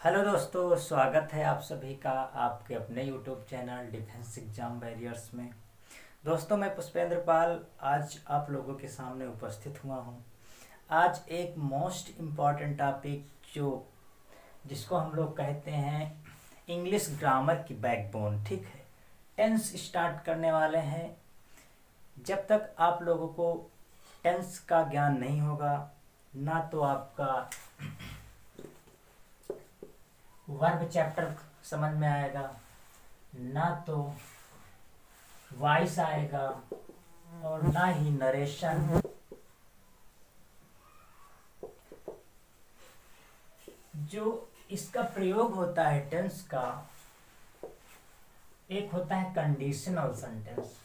Hello दोस्तों, स्वागत है आप सभी का आपके अपने YouTube channel defence exam barriers में। दोस्तों, मैं पुष्पेंद्र पाल आज आप लोगों के सामने उपस्थित हुआ हूं। आज एक मोस्ट इम्पॉर्टेंट टॉपिक जिसको हम लोग कहते हैं इंग्लिश ग्रामर की बैकबोन, ठीक है। टेंस स्टार्ट करने वाले हैं। जब तक आप लोगों को टेंस का ज्ञान नहीं होगा, ना तो आपका वर्ब चैप्टर समझ में आएगा, ना तो वॉइस आएगा और ना ही नरेशन। जो इसका प्रयोग होता है टेंस का, एक होता है conditional sentence.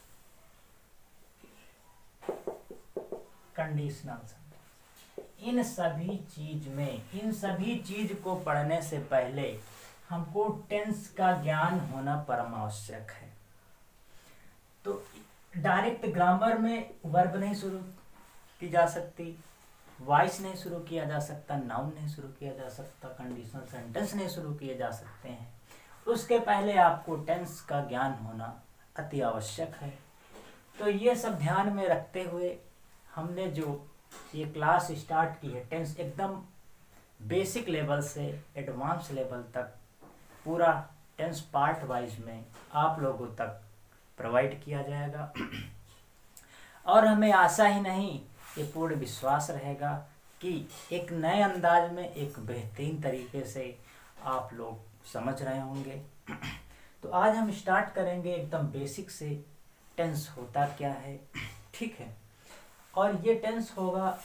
Conditional sentence in सभी चीज को पढ़ने से पहले हमको टेंस का ज्ञान होना परम आवश्यक है। तो डायरेक्ट ग्रामर में वर्ब नहीं शुरू की जा सकती, वॉइस नहीं शुरू किया जा सकता, नाउन नहीं शुरू किया जा सकता, कंडीशनल सेंटेंस नहीं शुरू किए जा सकते हैं। उसके पहले आपको टेंस का ज्ञान होना अति आवश्यक है। तो ये सब ध्यान में रखते हुए हमने जो ये क्लास स्टार्ट की है, टेंस एकदम बेसिक लेवल से एडवांस लेवल तक पूरा टेंस पार्ट वाइज में आप लोगों तक प्रोवाइड किया जाएगा। और हमें आशा ही नहीं, ये पूर्ण विश्वास रहेगा कि एक नए अंदाज में एक बेहतरीन तरीके से आप लोग समझ रहे होंगे। तो आज हम स्टार्ट करेंगे एकदम बेसिक से, टेंस होता क्या है, ठीक है। और ये टेंस होगा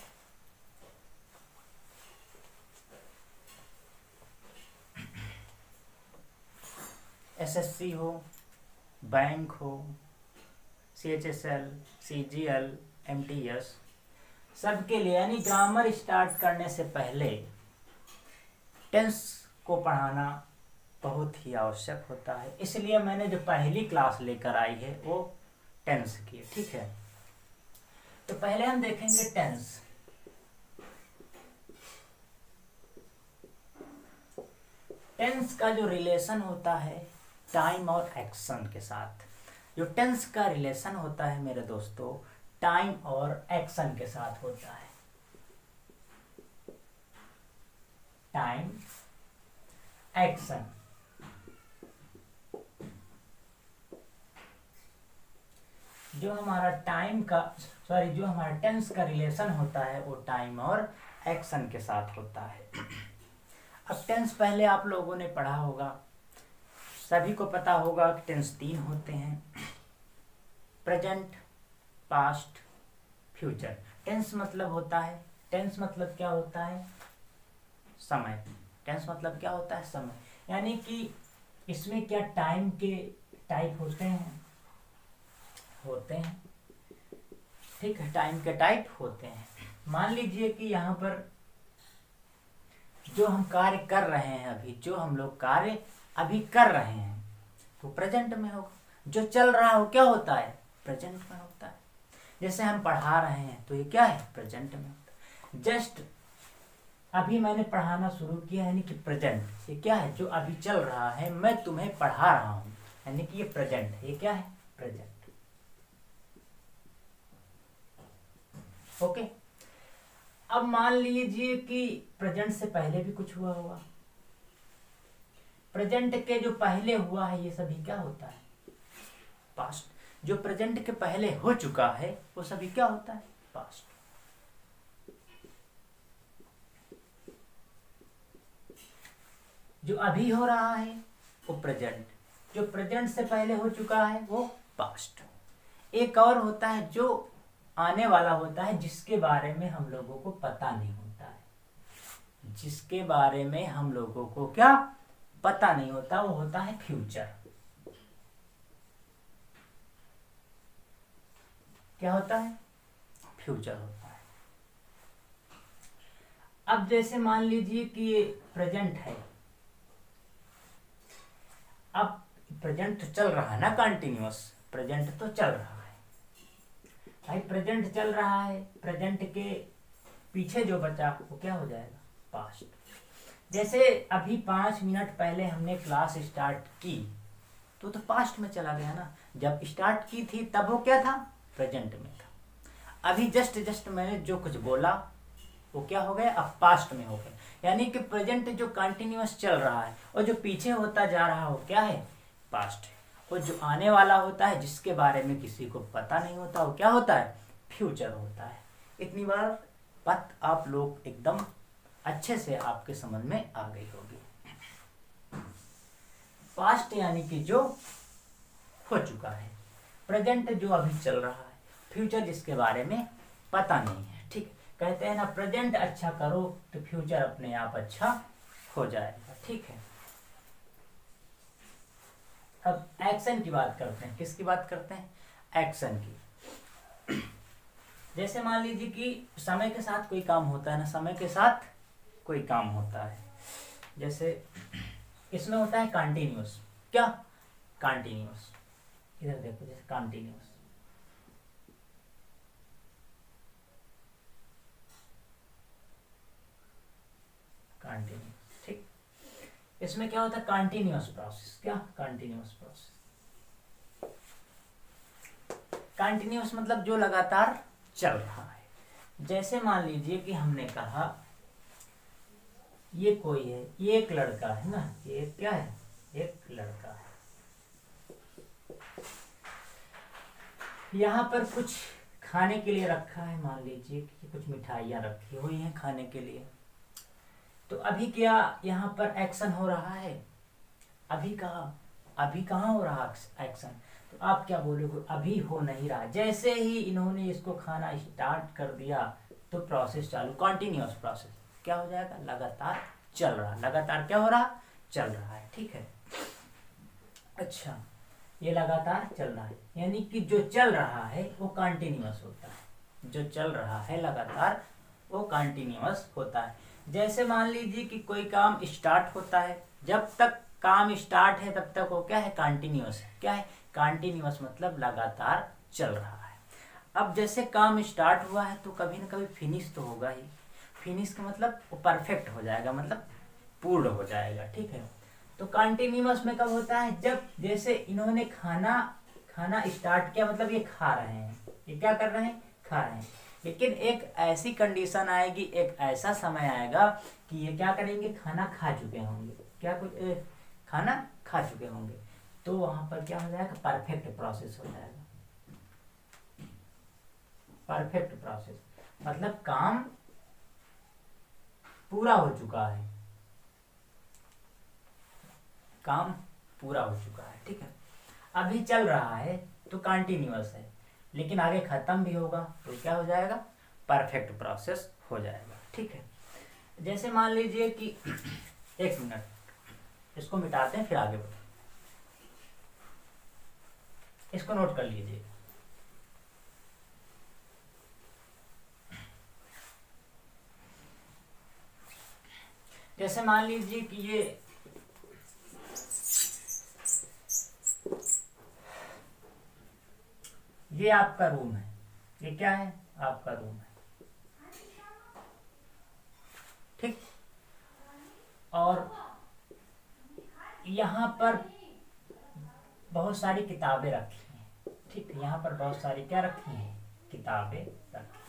एसएससी हो, बैंक हो, सीएचएसएल, सीजीएल, एमटीएस, सबके लिए। यानी ग्रामर स्टार्ट करने से पहले टेंस को पढ़ाना बहुत ही आवश्यक होता है। इसलिए मैंने जो पहली क्लास लेकर आई है वो टेंस की, ठीक है। तो पहले हम देखेंगे टेंस। टेंस का जो रिलेशन होता है टाइम और एक्शन के साथ, जो टेंस का रिलेशन होता है मेरे दोस्तों, टाइम और एक्शन के साथ होता है। Time, action. जो हमारा टेंस का रिलेशन होता है वो टाइम और एक्शन के साथ होता है। अब टेंस पहले आप लोगों ने पढ़ा होगा, सभी को पता होगा कि टेंस 3 होते हैं: प्रेजेंट, पास्ट, फ्यूचर। टेंस मतलब क्या होता है? समय। टेंस मतलब क्या होता है? समय। यानी कि इसमें क्या टाइम के टाइप होते हैं, ठीक है, टाइम के टाइप होते हैं। मान लीजिए कि यहाँ पर जो हम कार्य कर रहे हैं, जो हम लोग कार्य अभी कर रहे हैं तो प्रेजेंट में होगा। जो चल रहा हो क्या होता है? प्रेजेंट में होता है। जैसे हम पढ़ा रहे हैं तो ये क्या है? प्रेजेंट में होता है। जस्ट अभी मैंने पढ़ाना शुरू किया, यानी कि प्रेजेंट। ये क्या है? जो अभी चल रहा है, मैं तुम्हें पढ़ा रहा हूं, यानी कि ये प्रेजेंट है। ये क्या है? प्रेजेंट। ओके। अब मान लीजिए कि प्रेजेंट से पहले भी कुछ हुआ होगा। प्रेजेंट के जो पहले हुआ है ये सभी क्या होता है? पास्ट। जो प्रेजेंट के पहले हो चुका है वो सभी क्या होता है? पास्ट। जो अभी हो रहा है वो प्रेजेंट, जो प्रेजेंट से पहले हो चुका है वो पास्ट। एक और होता है जो आने वाला होता है, जिसके बारे में हम लोगों को पता नहीं होता है। जिसके बारे में हम लोगों को क्या पता नहीं होता, वो होता है फ्यूचर। क्या होता है? फ्यूचर होता है। अब जैसे मान लीजिए कि ये प्रेजेंट है। अब प्रेजेंट चल रहा है ना, कंटिन्यूअस प्रेजेंट तो चल रहा है भाई। प्रेजेंट चल रहा है, प्रेजेंट के पीछे जो बचा वो क्या हो जाएगा? पास्ट। जैसे अभी 5 मिनट पहले हमने क्लास स्टार्ट की तो पास्ट में चला गया ना। जब स्टार्ट की थी तब वो क्या था, प्रेजेंट में था। अभी जस्ट मैंने जो कुछ बोला वो क्या हो गया, अब पास्ट में हो गया। यानी कि प्रेजेंट जो कंटिन्यूअस चल रहा है और जो पीछे होता जा रहा हो क्या है, पास्ट है। और जो आने वाला होता है जिसके बारे में किसी को पता नहीं होता वो क्या होता है, फ्यूचर होता है। इतनी बार बात आप लोग एकदम अच्छे से आपके समझ में आ गई होगी। पास्ट यानी कि जो हो चुका है, प्रेजेंट जो अभी चल रहा है, फ्यूचर जिसके बारे में पता नहीं है। ठीक, कहते हैं ना प्रेजेंट अच्छा करो तो फ्यूचर अपने आप अच्छा हो जाएगा। ठीक है, अब एक्शन की बात करते हैं। किसकी बात करते हैं, एक्शन की। जैसे मान लीजिए कि समय के साथ कोई काम होता है ना, समय के साथ कोई काम होता है। जैसे इसमें होता है कंटिन्यूअस, क्या कंटिन्यूअस, इधर देखो जैसे कंटिन्यूअस, कंटिन्यूअस। ठीक, इसमें क्या होता है कंटिन्यूअस प्रोसेस, क्या कंटिन्यूअस प्रोसेस। कंटिन्यूअस मतलब जो लगातार चल रहा है। जैसे मान लीजिए कि हमने कहा ये कोई है, ये एक लड़का है ना, ये क्या है, एक लड़का है। यहाँ पर कुछ खाने के लिए रखा है, मान लीजिए कि कुछ मिठाइयाँ रखी हुई हैं खाने के लिए। तो अभी क्या यहाँ पर एक्शन हो रहा है, अभी कहाँ हो रहा एक्शन। तो आप क्या बोलोगे, अभी हो नहीं रहा। जैसे ही इन्होंने इसको खाना स्टार्ट कर दिया तो प्रोसेस चालू, कंटिन्यूअस प्रोसेस क्या हो जाएगा, लगातार चल रहा, लगातार क्या हो रहा, चल रहा है। ठीक है, अच्छा ये लगातार चल रहा है, यानी कि जो चल रहा है वो कंटिन्यूअस होता है, जो चल रहा है लगातार वो कंटिन्यूअस होता है। जैसे मान लीजिए कि कोई काम स्टार्ट होता है, जब तक काम स्टार्ट है तब तक वो क्या है, कंटिन्यूअस है। क्या है, कंटिन्यूअस मतलब लगातार चल रहा है। अब जैसे काम स्टार्ट हुआ है तो कभी ना कभी फिनिश तो होगा ही। फिनिश का मतलब वो परफेक्ट हो जाएगा, मतलब पूर्ण हो जाएगा। ठीक है, तो कंटिन्यूअस में कब होता है, जब जैसे इन्होंने खाना स्टार्ट किया, मतलब ये खा रहे हैं, ये क्या कर रहे हैं, खा रहे हैं। लेकिन एक ऐसी कंडीशन आएगी, एक ऐसा समय आएगा कि ये क्या करेंगे, खाना खा चुके होंगे, क्या कुछ खाना खा चुके होंगे। तो वहां पर क्या हो जाएगा, परफेक्ट प्रोसेस हो जाएगा। परफेक्ट प्रोसेस मतलब काम पूरा हो चुका है, काम पूरा हो चुका है। ठीक है, अभी चल रहा है तो कंटिन्यूअस है, लेकिन आगे खत्म भी होगा तो क्या हो जाएगा, परफेक्ट प्रोसेस हो जाएगा। ठीक है, जैसे मान लीजिए कि एक मिनट, इसको मिटाते हैं फिर आगे बढ़ते, इसको नोट कर लीजिए। जैसे मान लीजिए कि ये आपका रूम है, ये क्या है, आपका रूम है। ठीक, और यहाँ पर बहुत सारी किताबें रखी हैं। ठीक है, यहाँ पर बहुत सारी क्या रखी हैं, किताबें रखी।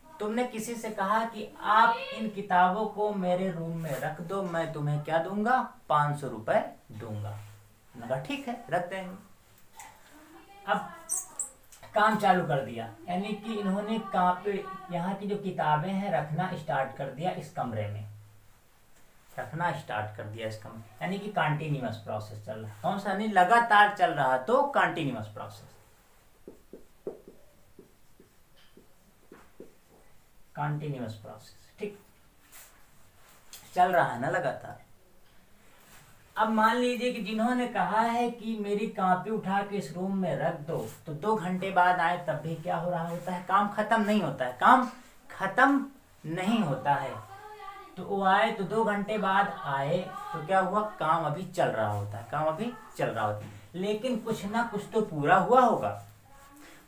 तुमने किसी से कहा कि आप इन किताबों को मेरे रूम में रख दो, मैं तुम्हें क्या दूंगा, 500 रुपए दूंगा। लगा ठीक है, रख देंगे। अब काम चालू कर दिया, यानी कि इन्होंने यहाँ की जो किताबें हैं रखना स्टार्ट कर दिया, इस कमरे में रखना स्टार्ट कर दिया, इस कमरे, यानी कि कंटिन्यूअस प्रोसेस चल रहा है। कौन सा, नहीं लगातार चल रहा तो कंटिन्यूअस प्रोसेस, कंटिन्यूअस प्रोसेस। ठीक, चल रहा है ना लगातार। अब मान लीजिए कि जिन्होंने कहा है कि मेरी कॉपी उठा के इस रूम में रख दो, तो 2 घंटे बाद आए तब भी क्या हो रहा होता है, काम खत्म नहीं होता है, काम खत्म नहीं होता है। तो वो आए तो 2 घंटे बाद आए तो क्या हुआ, काम अभी चल रहा होता है, काम अभी चल रहा होता है, लेकिन कुछ ना कुछ तो पूरा हुआ होगा।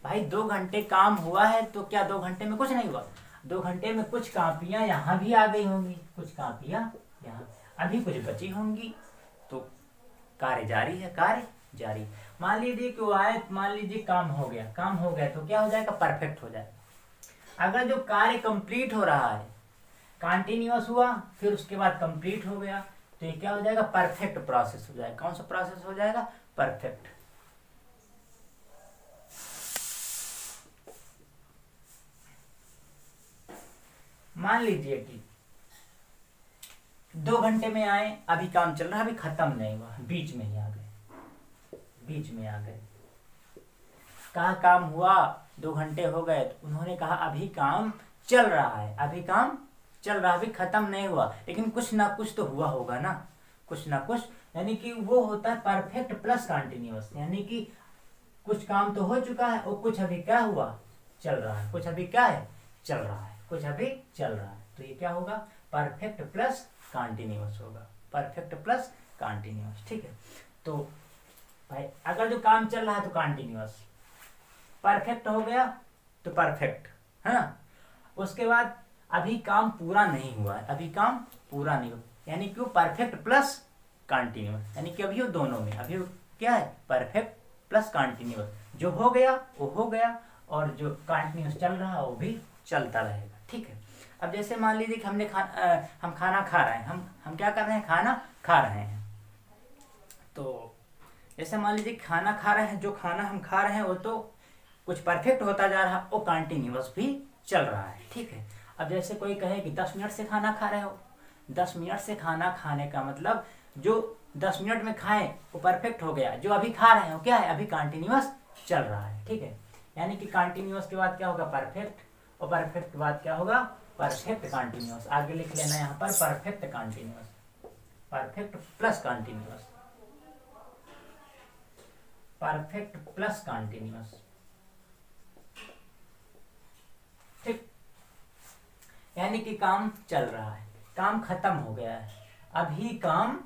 भाई 2 घंटे काम हुआ है तो क्या 2 घंटे में कुछ नहीं हुआ, 2 घंटे में कुछ कापियां यहाँ भी आ गई होंगी, कुछ कापियां यहाँ अभी कुछ बची होंगी, तो कार्य जारी है, कार्य जारी। मान लीजिए कि वो आए, मान लीजिए काम हो गया, काम हो गया तो क्या हो जाएगा, परफेक्ट हो जाएगा। अगर जो कार्य कंप्लीट हो रहा है, कंटिन्यूअस हुआ, फिर उसके बाद कंप्लीट हो गया, तो ये क्या हो जाएगा, परफेक्ट प्रोसेस हो जाएगा। कौन सा प्रोसेस हो जाएगा, परफेक्ट। मान लीजिए कि 2 घंटे में आए, अभी काम चल रहा है, अभी खत्म नहीं हुआ, बीच में ही आ गए, बीच में आ गए। कहा काम हुआ, 2 घंटे हो गए, तो उन्होंने कहा अभी काम चल रहा है, अभी काम चल रहा है, अभी खत्म नहीं हुआ, लेकिन कुछ ना कुछ तो हुआ होगा ना, कुछ ना कुछ, यानी कि वो होता है परफेक्ट प्लस कंटिन्यूअस। यानी कि कुछ काम तो हो चुका है और कुछ अभी क्या हुआ, चल रहा है, कुछ अभी क्या है, चल रहा है, कुछ अभी चल रहा है, तो ये क्या होगा, परफेक्ट प्लस कंटिन्यूअस होगा, परफेक्ट प्लस कंटिन्यूअस। ठीक है, तो भाई अगर जो काम चल रहा है तो कंटिन्यूअस, परफेक्ट हो गया तो परफेक्ट है ना। उसके बाद अभी काम पूरा नहीं हुआ है, अभी काम पूरा नहीं हुआ, यानी कि वो परफेक्ट प्लस कंटिन्यूअस, यानी कि अभी वो दोनों में, अभी वो क्या है, परफेक्ट प्लस कंटिन्यूअस। जो हो गया वो हो गया, और जो कंटिन्यूअस चल रहा है वो भी चलता रहेगा। ठीक है, अब जैसे मान लीजिए कि हम खाना खा रहे हैं, हम क्या कर रहे हैं, खाना खा रहे हैं। तो जैसे मान लीजिए खाना खा रहे हैं, जो खाना हम खा रहे हैं वो तो कुछ परफेक्ट होता जा रहा है, वो कंटिन्यूअस भी चल रहा है। ठीक है, अब जैसे कोई कहे कि 10 मिनट से खाना खा रहे हो, 10 मिनट से खाना खाने का मतलब जो 10 मिनट में खाएं वो परफेक्ट हो गया, जो अभी खा रहे हो क्या है, अभी कंटिन्यूअस चल रहा है। ठीक है, यानी कि कंटिन्यूअस के बाद क्या होगा, परफेक्ट, और परफेक्ट के बाद क्या होगा, परफेक्ट कंटिन्यूअस। आगे लिख लेना यहाँ पर perfect continuous, perfect plus continuous, perfect plus continuous. ठीक, यानी कि काम चल रहा है, काम खत्म हो गया है, अभी काम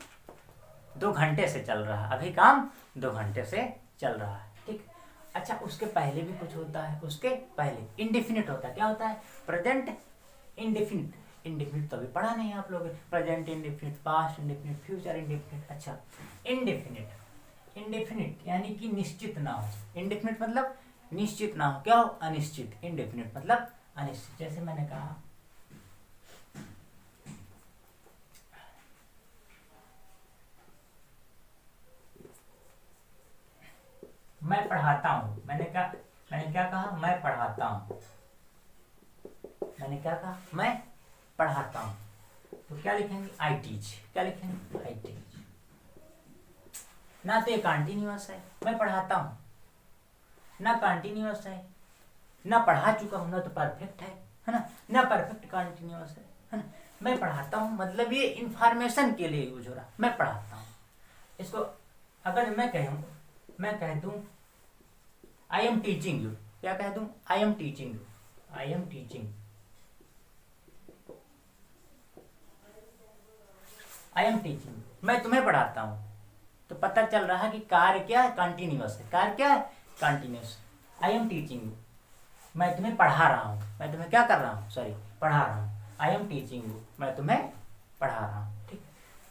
2 घंटे से चल रहा है, अभी काम 2 घंटे से चल रहा है। ठीक, अच्छा उसके पहले भी कुछ होता है, उसके पहले इंडेफिनिट होता है। क्या होता है, प्रेजेंट इंडेफिनिट। इंडेफिनिट तो अभी पढ़ा नहीं आप लोग, present indefinite, past indefinite, future indefinite. अच्छा, इंडेफिनिट, इंडेफिनिट यानी कि निश्चित ना हो, इंडेफिनिट मतलब निश्चित ना हो, क्या हो, अनिश्चित। इंडेफिनिट मतलब अनिश्चित। जैसे मैंने कहा मैं पढ़ाता हूँ, मैंने क्या कहा, मैं पढ़ाता हूँ, मैंने क्या कहा, मैं पढ़ाता हूँ, तो क्या लिखेंगे, आई टीच। क्या लिखेंगे, आई टीच। ना तो ये कंटिन्यूअस है, मैं पढ़ाता हूँ, ना कंटिन्यूअस है, ना पढ़ा चुका हूँ, ना तो परफेक्ट है ना, ना परफेक्ट कंटिन्यूअस है ना। मैं पढ़ाता हूँ मतलब ये इंफॉर्मेशन के लिए यूज हो रहा, मैं पढ़ाता हूँ। इसको अगर मैं कह दूं आई एम टीचिंग यू, क्या कह दूं, I am teaching you, I am teaching, I am teaching, मैं तुम्हें पढ़ाता हूं, तो पता चल रहा है कि कार्य क्या है, कंटिन्यूअस है, कार्य क्या है, continuous. I am teaching you, मैं तुम्हें पढ़ा रहा हूं, मैं तुम्हें क्या कर रहा हूं, सॉरी पढ़ा रहा हूं, आई एम टीचिंग यू, मैं तुम्हें पढ़ा रहा हूं। ठीक,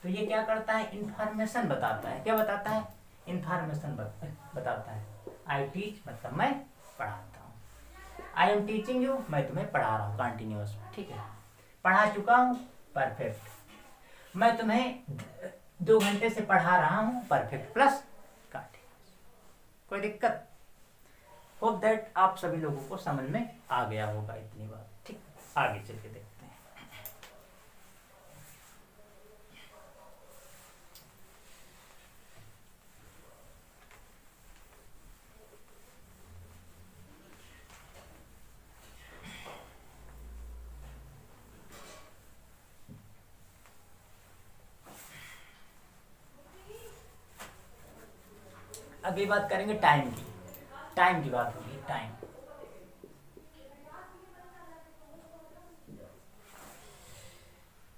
तो ये क्या करता है, इंफॉर्मेशन बताता है। क्या बताता है, इंफॉर्मेशन बताता है। आई टीच मतलब मैं पढ़ाता हूँ, आई एम टीचिंग यू मैं तुम्हें पढ़ा रहा हूँ कंटिन्यूअस। ठीक है, पढ़ा चुका हूँ, परफेक्ट, मैं तुम्हें 2 घंटे से पढ़ा रहा हूँ, परफेक्ट प्लस कंटिन्यूअस। कोई दिक्कत, होप दैट आप सभी लोगों को समझ में आ गया होगा इतनी बात। ठीक, आगे चल के देखते हैं। अगली बात करेंगे टाइम की, टाइम की बात होगी, टाइम।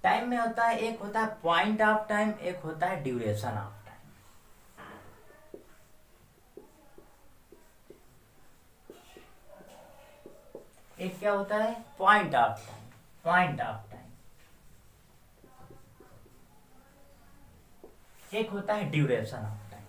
टाइम में होता है, एक होता है पॉइंट ऑफ टाइम, एक होता है ड्यूरेशन ऑफ टाइम। एक क्या होता है, point of time, point of time, एक होता है ड्यूरेशन ऑफ टाइम।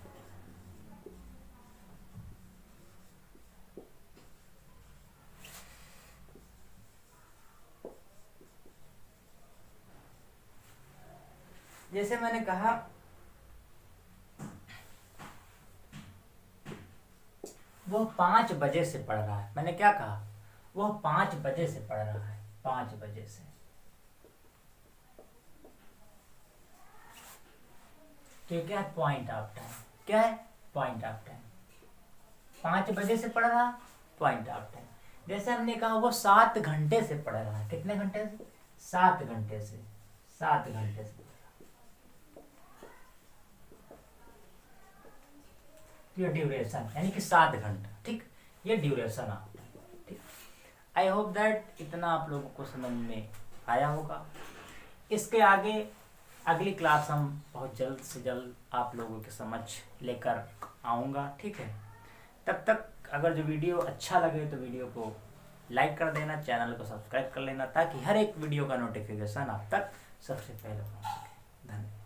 जैसे मैंने कहा वो 5 बजे से पढ़ रहा है, मैंने क्या कहा, वो 5 बजे से पढ़ रहा है, 5 बजे से। तो ये क्या है, पॉइंट ऑफ टाइम। क्या है, पॉइंट ऑफ टाइम। 5 बजे से पढ़ रहा, पॉइंट ऑफ टाइम। जैसे हमने कहा वो 7 घंटे से पढ़ रहा है, कितने घंटे से, 7 घंटे से, 7 घंटे से। तो ये ड्यूरेशन यानी कि 7 घंटा, ठीक, ये ड्यूरेशन ऑफ टाइम, ठीक। आई होप दैट इतना आप लोगों को समझ में आया होगा। इसके आगे अगली क्लास हम बहुत जल्द से जल्द आप लोगों के समझ लेकर आऊँगा, ठीक है। तब तक अगर जो वीडियो अच्छा लगे तो वीडियो को लाइक कर देना, चैनल को सब्सक्राइब कर लेना, ताकि हर एक वीडियो का नोटिफिकेशन आप तक सबसे पहले पहुँच सके। धन्यवाद।